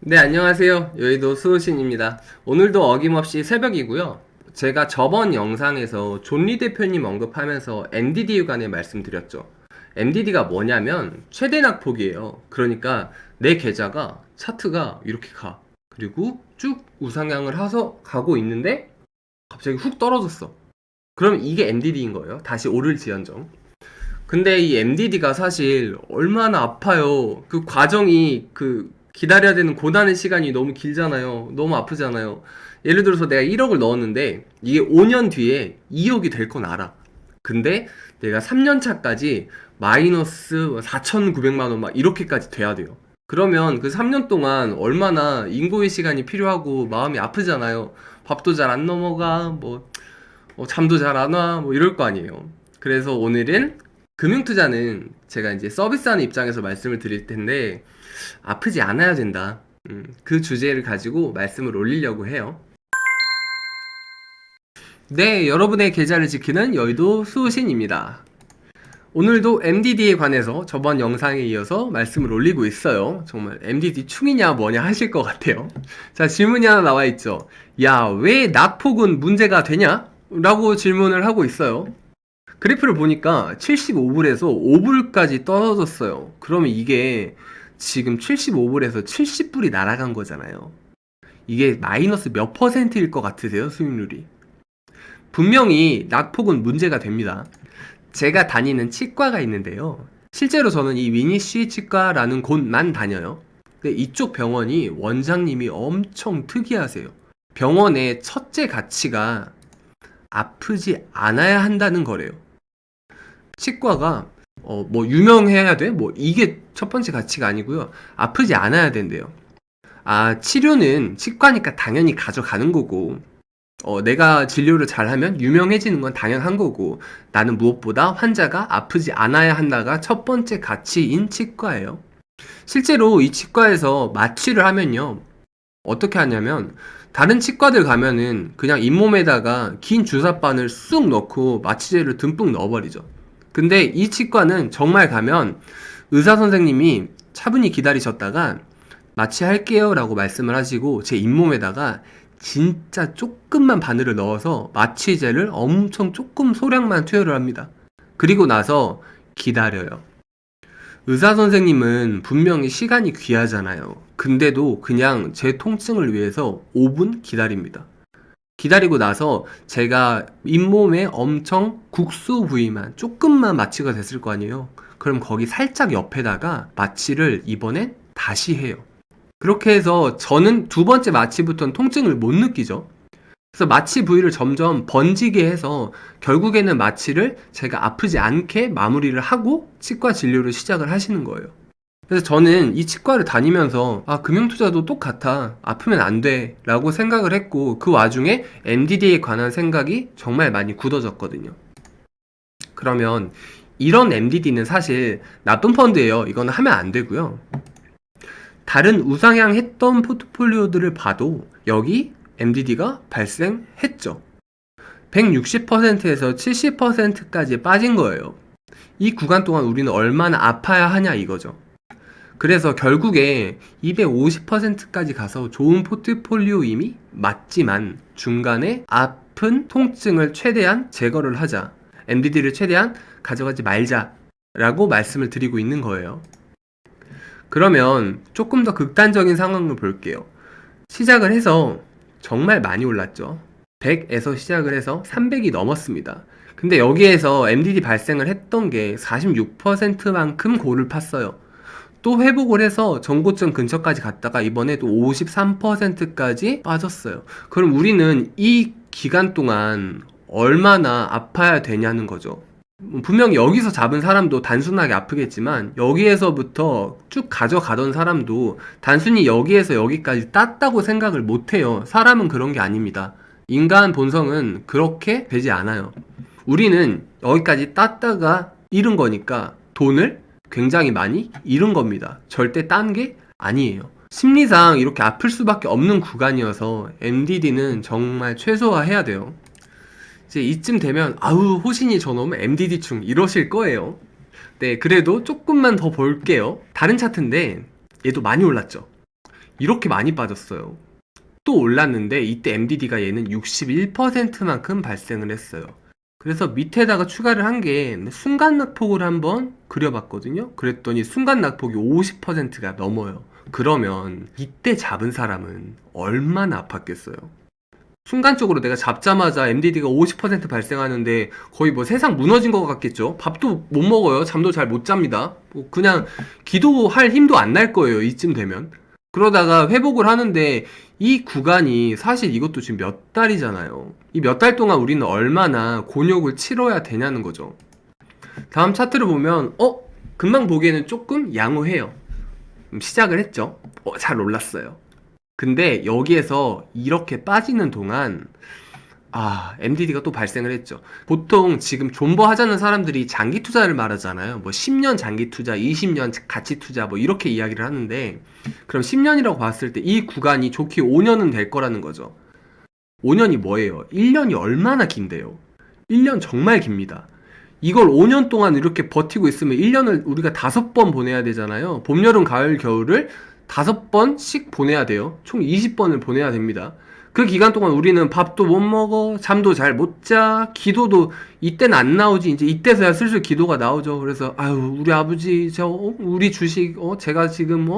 네, 안녕하세요. 여의도 수호신입니다. 오늘도 어김없이 새벽이고요. 제가 저번 영상에서 존리 대표님 언급하면서 MDD 관해 말씀드렸죠. MDD가 뭐냐면 최대 낙폭이에요. 그러니까 내 계좌가 차트가 이렇게 가. 그리고 쭉 우상향을 해서 가고 있는데 갑자기 훅 떨어졌어. 그럼 이게 MDD인 거예요. 다시 오를지언정. 근데 이 MDD가 사실 얼마나 아파요. 그 과정이 기다려야 되는 고단의 시간이 너무 길잖아요. 너무 아프잖아요. 예를 들어서 내가 1억을 넣었는데 이게 5년 뒤에 2억이 될 건 알아. 근데 내가 3년 차까지 마이너스 4,900만 원 막 이렇게까지 돼야 돼요. 그러면 그 3년 동안 얼마나 인고의 시간이 필요하고 마음이 아프잖아요. 밥도 잘 안 넘어가, 잠도 잘 안 와, 뭐 이럴 거 아니에요. 그래서 오늘은 금융투자는 제가 이제 서비스하는 입장에서 말씀을 드릴 텐데 아프지 않아야 된다. 그 주제를 가지고 말씀을 올리려고 해요. 네, 여러분의 계좌를 지키는 여의도 수호신입니다. 오늘도 MDD에 관해서 저번 영상에 이어서 말씀을 올리고 있어요. 정말 MDD 충이냐 뭐냐 하실 것 같아요. 자, 질문이 하나 나와 있죠. 야, 왜 낙폭은 문제가 되냐? 라고 질문을 하고 있어요. 그래프를 보니까 75불에서 5불까지 떨어졌어요. 그러면 이게 지금 75불에서 70불이 날아간 거잖아요. 이게 마이너스 몇 퍼센트일 것 같으세요, 수익률이? 분명히 낙폭은 문제가 됩니다. 제가 다니는 치과가 있는데요. 실제로 저는 이 위니쉬 치과라는 곳만 다녀요. 근데 이쪽 병원이 원장님이 엄청 특이하세요. 병원의 첫째 가치가 아프지 않아야 한다는 거래요. 치과가 유명해야 돼? 이게 첫 번째 가치가 아니고요. 아프지 않아야 된대요. 아, 치료는 치과니까 당연히 가져가는 거고, 내가 진료를 잘하면 유명해지는 건 당연한 거고, 나는 무엇보다 환자가 아프지 않아야 한다가 첫 번째 가치인 치과예요. 실제로 이 치과에서 마취를 하면요. 어떻게 하냐면, 다른 치과들 가면은 그냥 잇몸에다가 긴 주사바늘 쑥 넣고 마취제를 듬뿍 넣어버리죠. 근데 이 치과는 정말 가면 의사 선생님이 차분히 기다리셨다가 마취할게요 라고 말씀을 하시고 제 잇몸에다가 진짜 조금만 바늘을 넣어서 마취제를 엄청 조금 소량만 투여를 합니다. 그리고 나서 기다려요. 의사 선생님은 분명히 시간이 귀하잖아요. 근데도 그냥 제 통증을 위해서 5분 기다립니다. 기다리고 나서 제가 잇몸에 엄청 국소 부위만 조금만 마취가 됐을 거 아니에요. 그럼 거기 살짝 옆에다가 마취를 이번엔 다시 해요. 그렇게 해서 저는 두 번째 마취부터는 통증을 못 느끼죠. 그래서 마취 부위를 점점 번지게 해서 결국에는 마취를 제가 아프지 않게 마무리를 하고 치과 진료를 시작을 하시는 거예요. 그래서 저는 이 치과를 다니면서 금융투자도 똑같아. 아프면 안 돼. 라고 생각을 했고 그 와중에 MDD에 관한 생각이 정말 많이 굳어졌거든요. 그러면 이런 MDD는 사실 나쁜 펀드예요. 이거는 하면 안 되고요. 다른 우상향 했던 포트폴리오들을 봐도 여기 MDD가 발생했죠. 160%에서 70%까지 빠진 거예요. 이 구간 동안 우리는 얼마나 아파야 하냐 이거죠. 그래서 결국에 250%까지 가서 좋은 포트폴리오임이 맞지만 중간에 아픈 통증을 최대한 제거를 하자. MDD를 최대한 가져가지 말자 라고 말씀을 드리고 있는 거예요. 그러면 조금 더 극단적인 상황을 볼게요. 시작을 해서 정말 많이 올랐죠. 100에서 시작을 해서 300이 넘었습니다. 근데 여기에서 MDD 발생을 했던 게 46%만큼 고를 팠어요. 또 회복을 해서 전고점 근처까지 갔다가 이번에 또 53%까지 빠졌어요. 그럼 우리는 이 기간 동안 얼마나 아파야 되냐는 거죠. 분명히 여기서 잡은 사람도 단순하게 아프겠지만 여기에서부터 쭉 가져가던 사람도 단순히 여기에서 여기까지 땄다고 생각을 못해요. 사람은 그런 게 아닙니다. 인간 본성은 그렇게 되지 않아요. 우리는 여기까지 땄다가 잃은 거니까 돈을 굉장히 많이 잃은 겁니다. 절대 딴 게 아니에요. 심리상 이렇게 아플 수밖에 없는 구간이어서 MDD는 정말 최소화해야 돼요. 이제 이쯤 되면 호신이 저놈은 MDD충 이러실 거예요. 네, 그래도 조금만 더 볼게요. 다른 차트인데 얘도 많이 올랐죠. 이렇게 많이 빠졌어요. 또 올랐는데 이때 MDD가 얘는 61%만큼 발생을 했어요. 그래서 밑에다가 추가를 한 게 순간 낙폭을 한번 그려봤거든요. 그랬더니 순간 낙폭이 50%가 넘어요. 그러면 이때 잡은 사람은 얼마나 아팠겠어요. 순간적으로 내가 잡자마자 MDD가 50% 발생하는데 거의 뭐 세상 무너진 것 같겠죠. 밥도 못 먹어요. 잠도 잘 못 잡니다. 뭐 그냥 기도할 힘도 안 날 거예요. 이쯤 되면. 그러다가 회복을 하는데 이 구간이 사실 이것도 지금 몇 달이잖아요. 이 몇 달 동안 우리는 얼마나 곤욕을 치러야 되냐는 거죠. 다음 차트를 보면 금방 보기에는 조금 양호해요. 시작을 했죠. 잘 올랐어요. 근데 여기에서 이렇게 빠지는 동안 MDD가 또 발생을 했죠. 보통 지금 존버 하자는 사람들이 장기 투자를 말하잖아요. 뭐 10년 장기 투자, 20년 가치 투자 뭐 이렇게 이야기를 하는데, 그럼 10년이라고 봤을 때 이 구간이 좋게 5년은 될 거라는 거죠. 5년이 뭐예요? 1년이 얼마나 긴데요? 1년 정말 깁니다. 이걸 5년 동안 이렇게 버티고 있으면 1년을 우리가 5번 보내야 되잖아요. 봄, 여름, 가을, 겨울을 5번씩 보내야 돼요. 총 20번을 보내야 됩니다. 그 기간 동안 우리는 밥도 못 먹어, 잠도 잘 못 자, 기도도 이때는 안 나오지. 이제 이때서야 슬슬 기도가 나오죠. 그래서 우리 아버지 우리 주식 제가 지금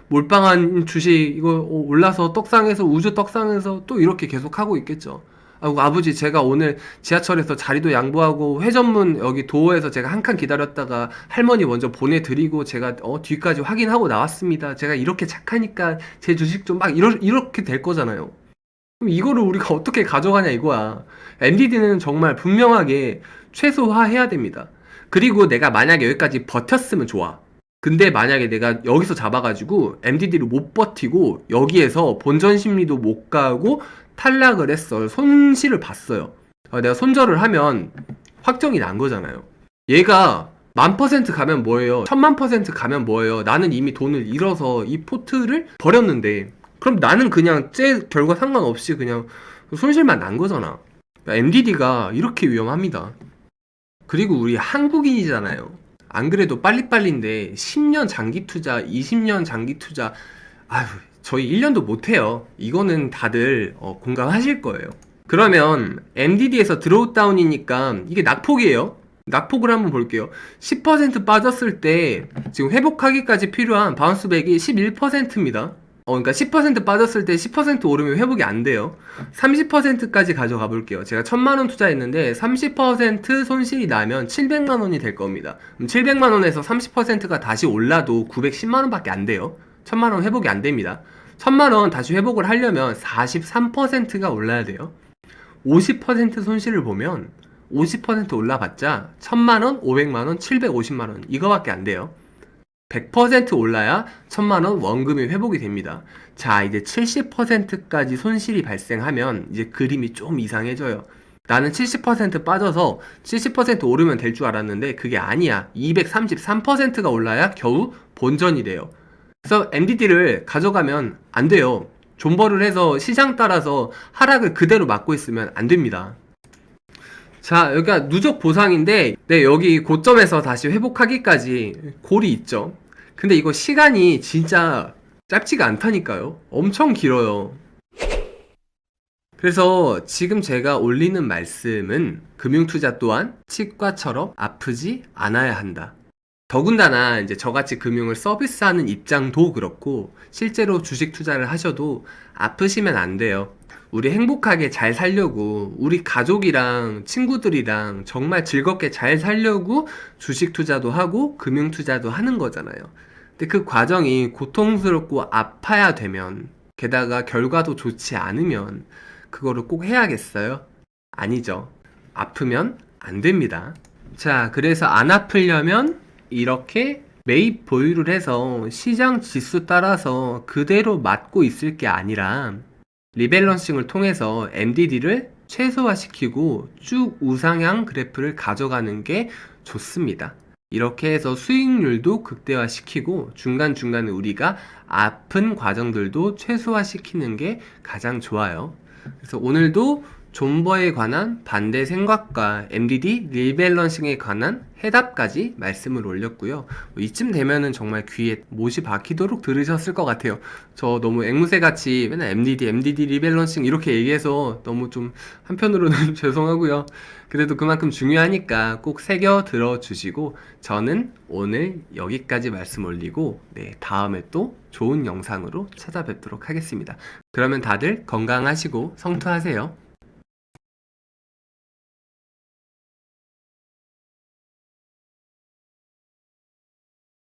몰빵한 주식 이거 올라서 떡상해서 우주 떡상해서 또 이렇게 계속 하고 있겠죠. 아버지 제가 오늘 지하철에서 자리도 양보하고 회전문 여기 도어에서 제가 한 칸 기다렸다가 할머니 먼저 보내드리고 제가 뒤까지 확인하고 나왔습니다. 제가 이렇게 착하니까 제 주식 좀 막 이렇게 될 거잖아요. 그럼 이거를 우리가 어떻게 가져가냐 이거야. MDD는 정말 분명하게 최소화해야 됩니다. 그리고 내가 만약에 여기까지 버텼으면 좋아. 근데 만약에 내가 여기서 잡아가지고 MDD를 못 버티고 여기에서 본전 심리도 못 가고 탈락을 했어요. 손실을 봤어요. 내가 손절을 하면 확정이 난 거잖아요. 얘가 1000% 가면 뭐예요? 100000% 가면 뭐예요? 나는 이미 돈을 잃어서 이 포트를 버렸는데, 그럼 나는 그냥 제 결과 상관없이 그냥 손실만 난 거잖아. MDD가 이렇게 위험합니다. 그리고 우리 한국인이잖아요. 안 그래도 빨리빨리인데 10년 장기 투자, 20년 장기 투자, 저희 1년도 못해요. 이거는 다들 공감하실 거예요. 그러면 MDD에서 드로우다운이니까 이게 낙폭이에요. 낙폭을 한번 볼게요. 10% 빠졌을 때 지금 회복하기까지 필요한 바운스백이 11%입니다. 그러니까 10% 빠졌을 때 10% 오르면 회복이 안 돼요. 30%까지 가져가 볼게요. 제가 1000만원 투자했는데 30% 손실이 나면 700만원이 될 겁니다. 그럼 700만원에서 30%가 다시 올라도 910만원 밖에 안 돼요. 1000만원 회복이 안 됩니다. 1000만원 다시 회복을 하려면 43%가 올라야 돼요. 50% 손실을 보면 50% 올라봤자 1000만원, 500만원, 750만원 이거밖에 안 돼요. 100% 올라야 1000만원 원금이 회복이 됩니다. 자, 이제 70%까지 손실이 발생하면 이제 그림이 좀 이상해져요. 나는 70% 빠져서 70% 오르면 될 줄 알았는데 그게 아니야. 233%가 올라야 겨우 본전이 돼요. 그래서 MDD를 가져가면 안 돼요. 존버를 해서 시장 따라서 하락을 그대로 막고 있으면 안 됩니다. 자, 여기가 누적 보상인데, 네, 여기 고점에서 다시 회복하기까지 골이 있죠. 근데 이거 시간이 진짜 짧지가 않다니까요. 엄청 길어요. 그래서 지금 제가 올리는 말씀은 금융투자 또한 치과처럼 아프지 않아야 한다. 더군다나 이제 저같이 금융을 서비스하는 입장도 그렇고 실제로 주식 투자를 하셔도 아프시면 안 돼요. 우리 행복하게 잘 살려고, 우리 가족이랑 친구들이랑 정말 즐겁게 잘 살려고 주식 투자도 하고 금융 투자도 하는 거잖아요. 근데 그 과정이 고통스럽고 아파야 되면, 게다가 결과도 좋지 않으면 그거를 꼭 해야겠어요? 아니죠. 아프면 안 됩니다. 자, 그래서 안 아프려면 이렇게 매입 보유를 해서 시장 지수 따라서 그대로 맞고 있을 게 아니라 리밸런싱을 통해서 MDD를 최소화시키고 쭉 우상향 그래프를 가져가는 게 좋습니다. 이렇게 해서 수익률도 극대화시키고 중간중간에 우리가 아픈 과정들도 최소화시키는 게 가장 좋아요. 그래서 오늘도 존버에 관한 반대 생각과 MDD 리밸런싱에 관한 해답까지 말씀을 올렸고요. 이쯤 되면은 정말 귀에 못이 박히도록 들으셨을 것 같아요. 저 너무 앵무새같이 맨날 MDD 리밸런싱 이렇게 얘기해서 너무 좀 한편으로는 죄송하고요. 그래도 그만큼 중요하니까 꼭 새겨 들어주시고, 저는 오늘 여기까지 말씀 올리고, 네, 다음에 또 좋은 영상으로 찾아뵙도록 하겠습니다. 그러면 다들 건강하시고 성투하세요.